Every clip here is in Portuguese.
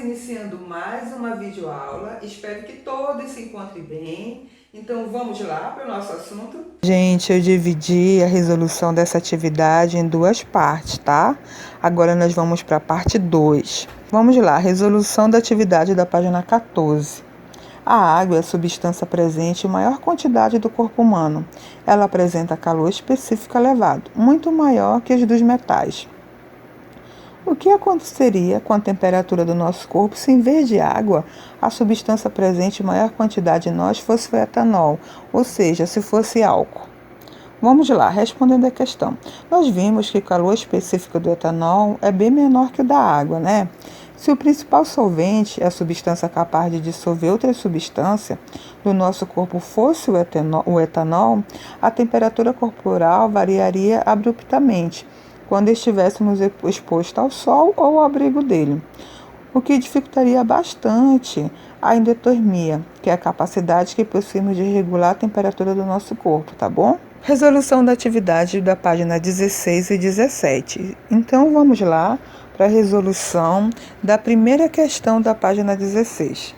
iniciando mais uma videoaula, espero que todos se encontrem bem. Então vamos lá para o nosso assunto. Gente, eu dividi a resolução dessa atividade em duas partes, tá? Agora nós vamos para a parte 2. Vamos lá, resolução da atividade da página 14. A água é a substância presente em maior quantidade do corpo humano. Ela apresenta calor específico elevado, muito maior que os dos metais. O que aconteceria com a temperatura do nosso corpo se, em vez de água, a substância presente em maior quantidade em nós fosse o etanol, ou seja, se fosse álcool? Vamos lá, respondendo a questão. Nós vimos que o calor específico do etanol é bem menor que o da água, né? Se o principal solvente, a substância capaz de dissolver outra substância do nosso corpo, fosse o etanol, a temperatura corporal variaria abruptamente quando estivéssemos expostos ao sol ou ao abrigo dele, o que dificultaria bastante a endotermia, que é a capacidade que possuímos de regular a temperatura do nosso corpo, tá bom? Resolução da atividade da página 16 e 17. Então vamos lá para a resolução da primeira questão da página 16.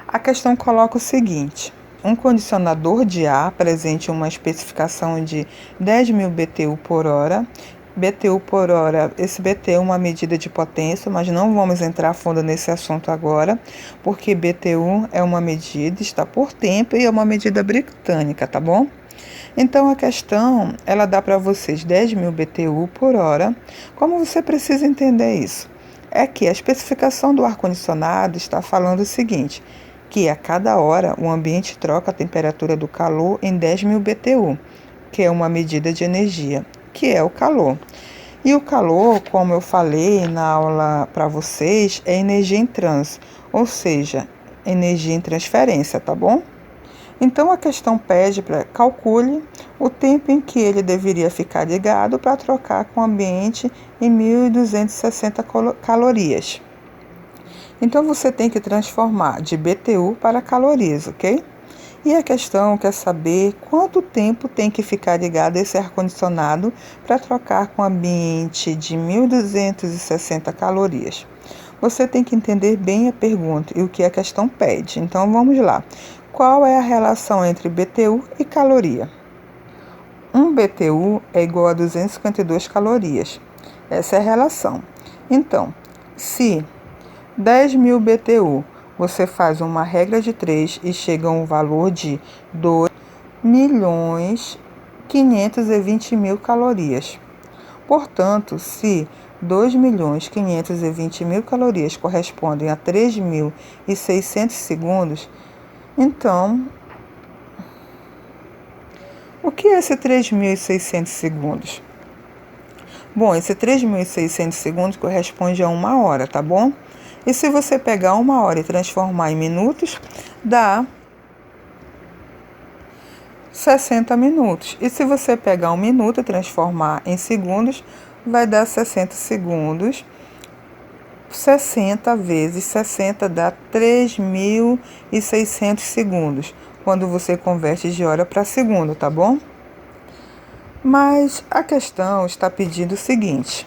A questão coloca o seguinte: um condicionador de ar presente em uma especificação de 10.000 BTU por hora. BTU por hora, esse BTU é uma medida de potência, mas não vamos entrar a fundo nesse assunto agora, porque BTU é uma medida, está por tempo e é uma medida britânica, tá bom? Então a questão, ela dá para vocês 10.000 BTU por hora. Como você precisa entender isso? É que a especificação do ar-condicionado está falando o seguinte, que a cada hora o ambiente troca a temperatura do calor em 10.000 BTU, que é uma medida de energia, que é o calor. E o calor, como eu falei na aula para vocês, é energia em trânsito, ou seja, energia em transferência, tá bom? Então a questão pede para calcule o tempo em que ele deveria ficar ligado para trocar com o ambiente em 1.260 calorias. Então você tem que transformar de BTU para calorias, ok? E a questão quer saber quanto tempo tem que ficar ligado esse ar-condicionado para trocar com o ambiente de 1.260 calorias. Você tem que entender bem a pergunta e o que a questão pede. Então vamos lá. Qual é a relação entre BTU e caloria? 1 BTU é igual a 252 calorias. Essa é a relação. Então, se 10.000 BTU você faz uma regra de 3 e chega a um valor de 2.520.000 calorias. Portanto, se 2.520.000 calorias correspondem a 3.600 segundos, então, o que é esse 3.600 segundos? Bom, esse 3.600 segundos corresponde a 1 hora, tá bom? E se você pegar 1 hora e transformar em minutos, dá 60 minutos. E se você pegar 1 minuto e transformar em segundos, vai dar 60 segundos. 60 vezes 60 dá 3.600 segundos, quando você converte de hora para segundo, tá bom? Mas a questão está pedindo o seguinte: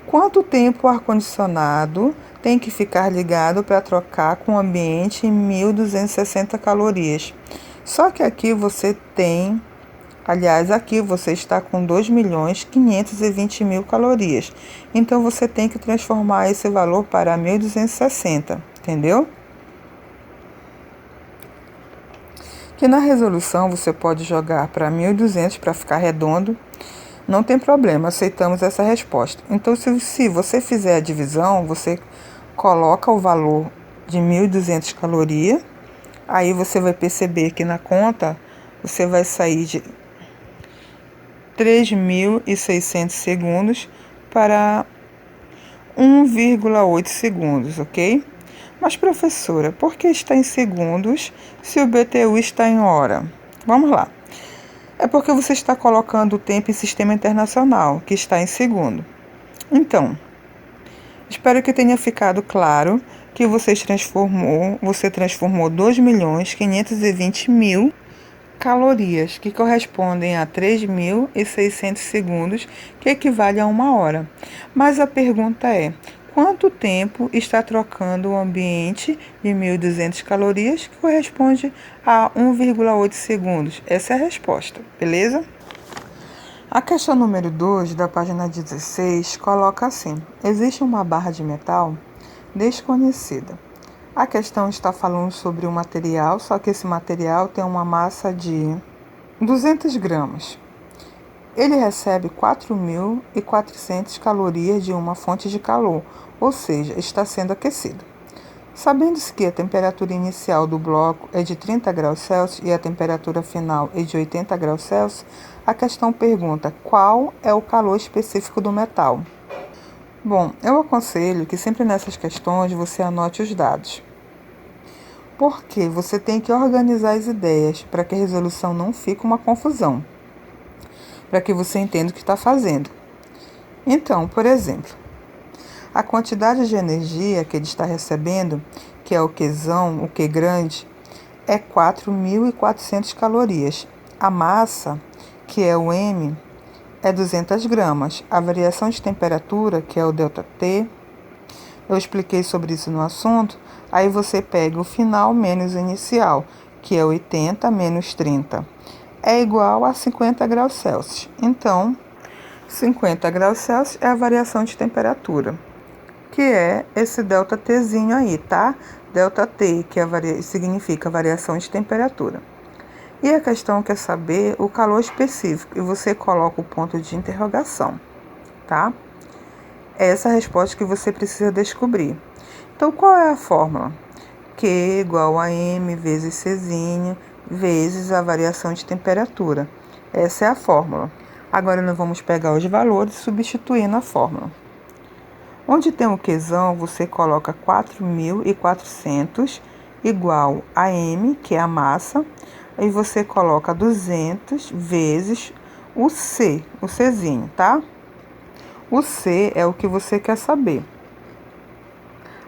quanto tempo o ar-condicionado tem que ficar ligado para trocar com o ambiente em 1.260 calorias? Só que aqui você tem, aqui você está com 2.520.000 calorias. Então você tem que transformar esse valor para 1.260, entendeu? Que na resolução você pode jogar para 1.200 para ficar redondo. Não tem problema, aceitamos essa resposta. Então, se você fizer a divisão, você coloca o valor de 1.200 calorias, aí você vai perceber que na conta você vai sair de 3.600 segundos para 1,8 segundos, ok? Mas, professora, por que está em segundos se o BTU está em hora? Vamos lá. É porque você está colocando o tempo em sistema internacional, que está em segundo. Então, espero que tenha ficado claro que você transformou 2.520.000 calorias, que correspondem a 3.600 segundos, que equivale a 1 hora. Mas a pergunta é, quanto tempo está trocando o ambiente de 1.200 calorias, que corresponde a 1,8 segundos? Essa é a resposta, beleza? A questão número 2, da página 16, coloca assim: existe uma barra de metal desconhecida. A questão está falando sobre um material, só que esse material tem uma massa de 200 gramas. Ele recebe 4.400 calorias de uma fonte de calor, ou seja, está sendo aquecido. Sabendo-se que a temperatura inicial do bloco é de 30 graus Celsius e a temperatura final é de 80 graus Celsius, a questão pergunta qual é o calor específico do metal. Bom, eu aconselho que sempre nessas questões você anote os dados. Porque você tem que organizar as ideias para que a resolução não fique uma confusão, para que você entenda o que está fazendo. Então, por exemplo, a quantidade de energia que ele está recebendo, que é o Qzão, o Q grande, é 4.400 calorias. A massa, que é o M, é 200 gramas. A variação de temperatura, que é o ΔT, eu expliquei sobre isso no assunto. Aí você pega o final menos o inicial, que é 80 menos 30. É igual a 50 graus Celsius. Então, 50 graus Celsius é a variação de temperatura, que é esse ΔTzinho aí, tá? ΔT, que significa variação de temperatura. E a questão quer saber o calor específico, e você coloca o ponto de interrogação, tá? É essa a resposta que você precisa descobrir. Então, qual é a fórmula? Q igual a M vezes Czinho vezes a variação de temperatura. Essa é a fórmula. Agora, nós vamos pegar os valores e substituir na fórmula. Onde tem o Qzão, você coloca 4.400 igual a M, que é a massa, e você coloca 200 vezes o C, o Czinho, tá? O C é o que você quer saber.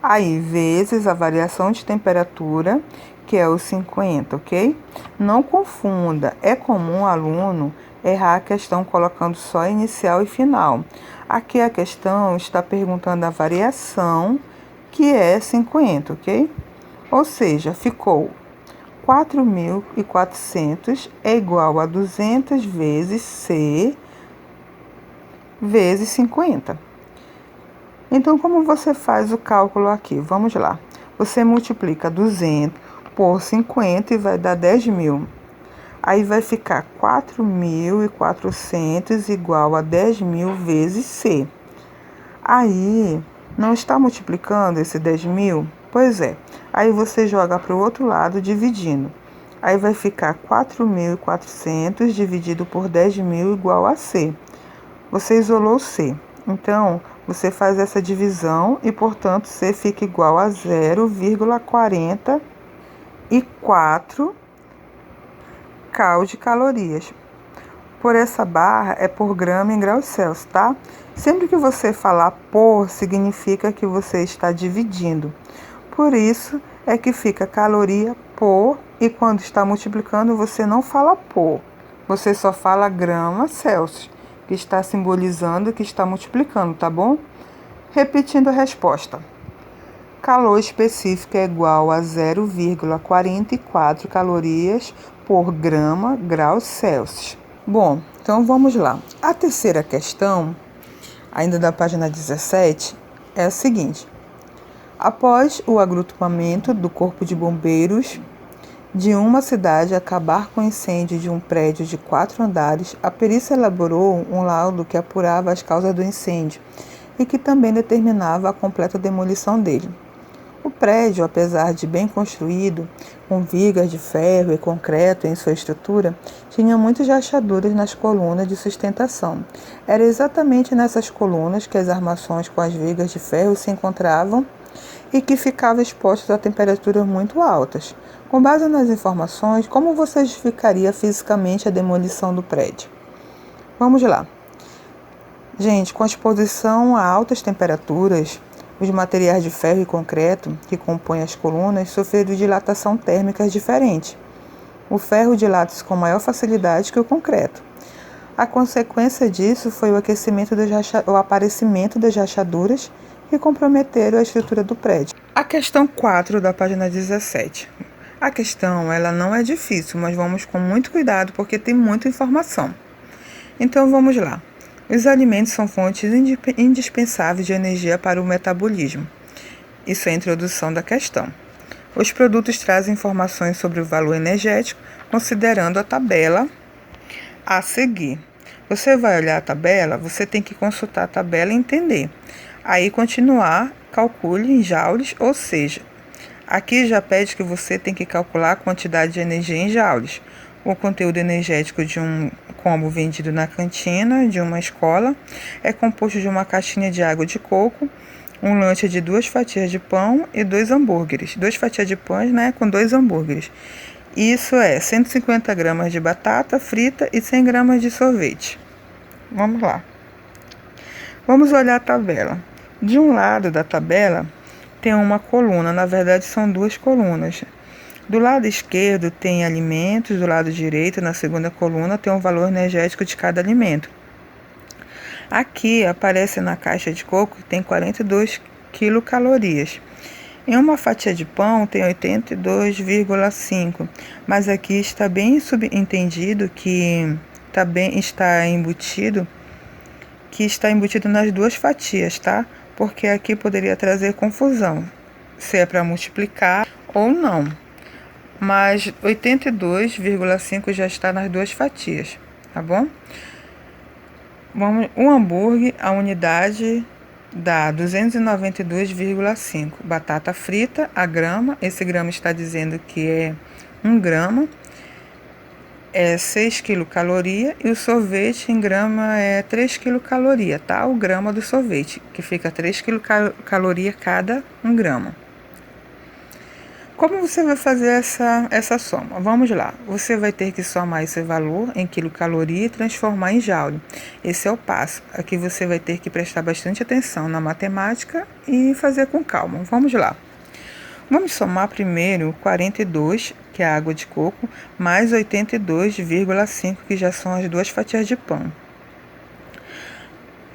Aí, vezes a variação de temperatura, que é o 50, ok? Não confunda, é comum o aluno errar a questão colocando só inicial e final. Aqui a questão está perguntando a variação, que é 50, ok? Ou seja, ficou 4.400 é igual a 200 vezes C vezes 50. Então, como você faz o cálculo aqui? Vamos lá. Você multiplica 200 por 50 e vai dar 10.000. Aí vai ficar 4.400 igual a 10.000 vezes C. Aí, não está multiplicando esse 10.000? Pois é. Aí você joga para o outro lado, dividindo. Aí vai ficar 4.400 dividido por 10.000 igual a C. Você isolou C. Então, você faz essa divisão e, portanto, C fica igual a 0,44 cal de calorias. Por essa barra é por grama em graus Celsius, tá? Sempre que você falar por, significa que você está dividindo. Por isso é que fica caloria por, e quando está multiplicando você não fala por, você só fala grama Celsius, que está simbolizando que está multiplicando, tá bom? Repetindo a resposta. Calor específico é igual a 0,44 calorias por grama graus Celsius. Bom, então vamos lá. A terceira questão, ainda da página 17, é a seguinte. Após o agrupamento do Corpo de Bombeiros de uma cidade acabar com o incêndio de um prédio de 4 andares, a perícia elaborou um laudo que apurava as causas do incêndio e que também determinava a completa demolição dele. O prédio, apesar de bem construído, com vigas de ferro e concreto em sua estrutura, tinha muitas rachaduras nas colunas de sustentação. Era exatamente nessas colunas que as armações com as vigas de ferro se encontravam e que ficavam expostas a temperaturas muito altas. Com base nas informações, como você justificaria fisicamente a demolição do prédio? Vamos lá. Gente, com a exposição a altas temperaturas, os materiais de ferro e concreto que compõem as colunas sofreram dilatação térmica diferente. O ferro dilata-se com maior facilidade que o concreto. A consequência disso foi o aparecimento das rachaduras e comprometeram a estrutura do prédio. A questão 4 da página 17. A questão ela não é difícil, mas vamos com muito cuidado porque tem muita informação. Então vamos lá. Os alimentos são fontes indispensáveis de energia para o metabolismo. Isso é a introdução da questão. Os produtos trazem informações sobre o valor energético, considerando a tabela a seguir. Você vai olhar a tabela, você tem que consultar a tabela e entender. Aí continuar, calcule em joules, ou seja, aqui já pede que você tem que calcular a quantidade de energia em joules. O conteúdo energético de um combo vendido na cantina de uma escola é composto de uma caixinha de água de coco, um lanche de 2 fatias de pão e 2 hambúrgueres. 2 fatias de pães, com 2 hambúrgueres. Isso é 150 gramas de batata frita e 100 gramas de sorvete. Vamos lá. Vamos olhar a tabela. De um lado da tabela tem uma coluna, na verdade são 2 colunas. Do lado esquerdo tem alimentos, do lado direito, na segunda coluna, tem o valor energético de cada alimento. Aqui aparece na caixa de coco que tem 42 quilocalorias. Em uma fatia de pão tem 82,5, mas aqui está bem subentendido que está embutido nas 2 fatias, tá? Porque aqui poderia trazer confusão, se é para multiplicar ou não. Mas 82,5 já está nas 2 fatias, tá bom? Um hambúrguer, a unidade dá 292,5. Batata frita, a grama, esse grama está dizendo que é 1 grama, é 6 quilocaloria, e o sorvete em grama é 3 quilocaloria, tá? O grama do sorvete, que fica 3 quilocaloria cada 1 grama. Como você vai fazer essa soma? Vamos lá. Você vai ter que somar esse valor em quilocaloria e transformar em joule. Esse é o passo. Aqui você vai ter que prestar bastante atenção na matemática e fazer com calma. Vamos lá. Vamos somar primeiro 42, que é a água de coco, mais 82,5, que já são as 2 fatias de pão.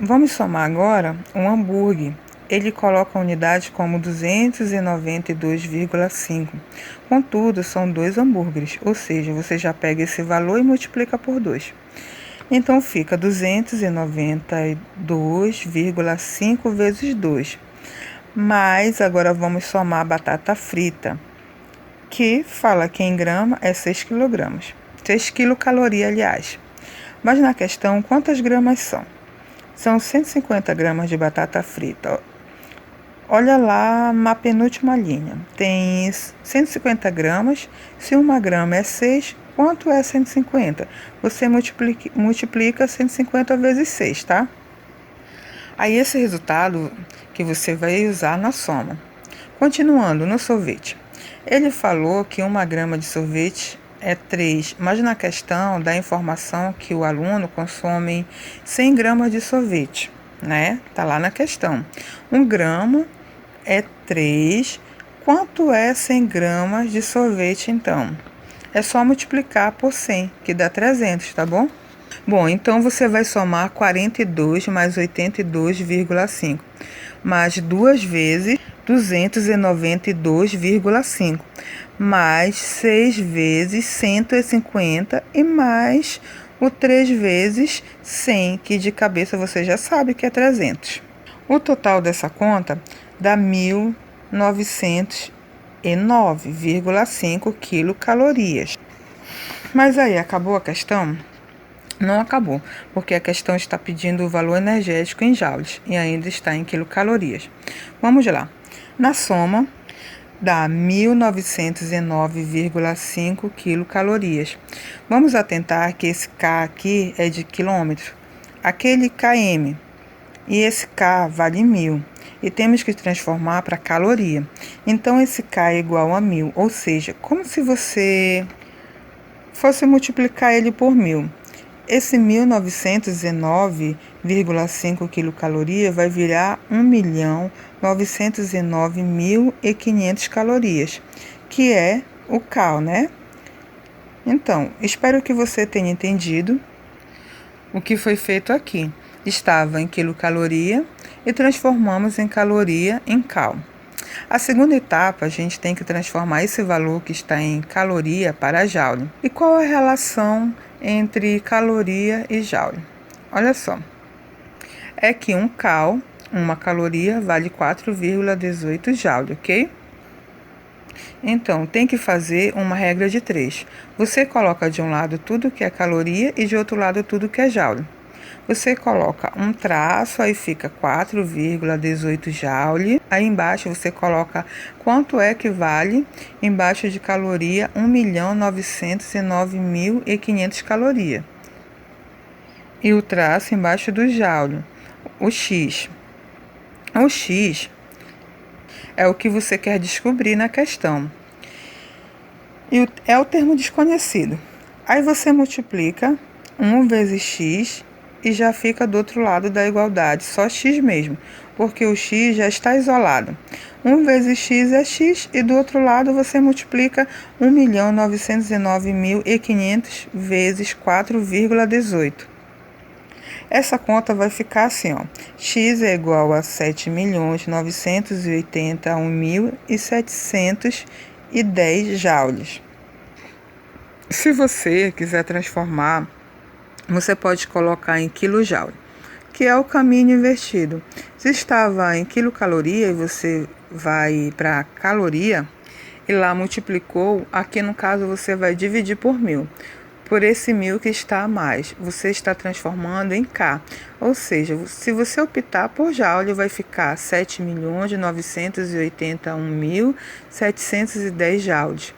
Vamos somar agora um hambúrguer. Ele coloca a unidade como 292,5. Contudo, são 2 hambúrgueres, ou seja, você já pega esse valor e multiplica por 2. Então, fica 292,5 vezes 2. Mas, agora vamos somar a batata frita, que fala que em grama é 6 quilogramas. 6 quilocalorias, aliás. Mas na questão, quantas gramas são? São 150 gramas de batata frita. Olha lá na penúltima linha. Tem 150 gramas. Se 1 grama é 6, quanto é 150? Você multiplica 150 vezes 6, tá? Aí esse resultado que você vai usar na soma. Continuando no sorvete. Ele falou que 1 grama de sorvete é 3, mas na questão dá a informação que o aluno consome 100 gramas de sorvete, né? Tá lá na questão. 1 grama é 3. Quanto é 100 gramas de sorvete, então? É só multiplicar por 100, que dá 300, tá bom? Bom, então você vai somar 42 mais 82,5, mais 2 vezes 292,5, mais 6 vezes 150 e mais o 3 vezes 100, que de cabeça você já sabe que é 300. O total dessa conta dá 1.909,5 quilocalorias. Mas aí, acabou a questão? Não acabou, porque a questão está pedindo o valor energético em joules e ainda está em quilocalorias. Vamos lá. Na soma, dá 1.909,5 quilocalorias. Vamos atentar que esse K aqui é de quilômetro, aquele km, e esse K vale 1.000. E temos que transformar para caloria. Então, esse K é igual a 1.000, ou seja, como se você fosse multiplicar ele por 1.000. Esse 1.909,5 quilocalorias vai virar 1.909.500 calorias, que é o cal, né? Então, espero que você tenha entendido o que foi feito aqui. estava em quilocaloria e transformamos em caloria em cal. A segunda etapa, a gente tem que transformar esse valor que está em caloria para joule. E qual a relação entre caloria e joule? Olha só, é que um cal, uma caloria, vale 4,18 joule, ok? Então, tem que fazer uma regra de 3. Você coloca de um lado tudo que é caloria e de outro lado tudo que é joule. Você coloca um traço, aí fica 4,18 joule. Aí embaixo você coloca quanto é que vale, embaixo de caloria, 1.909.500 calorias. E o traço embaixo do joule, o X. O X é o que você quer descobrir na questão. E é o termo desconhecido. Aí você multiplica 1 vezes x e já fica do outro lado da igualdade, só x mesmo, porque o x já está isolado. 1 vezes x é x e do outro lado você multiplica 1.909.500 vezes 4,18. Essa conta vai ficar assim, ó. X é igual a 7.981.710 joules. Se você quiser transformar, você pode colocar em quilojoule, que é o caminho invertido. Se estava em quilocaloria e você vai para caloria e lá multiplicou, aqui no caso você vai dividir por 1.000. Por esse 1.000 que está a mais, você está transformando em K. Ou seja, se você optar por joule, vai ficar 7.981.710 joules.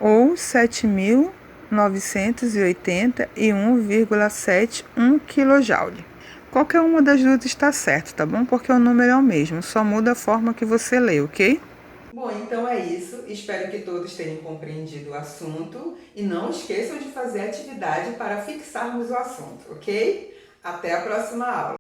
Ou 7.981,71 kJ. Qualquer uma das duas está certo, tá bom? Porque o número é o mesmo, só muda a forma que você lê, ok? Bom, então é isso. Espero que todos tenham compreendido o assunto e não esqueçam de fazer atividade para fixarmos o assunto, ok? Até a próxima aula!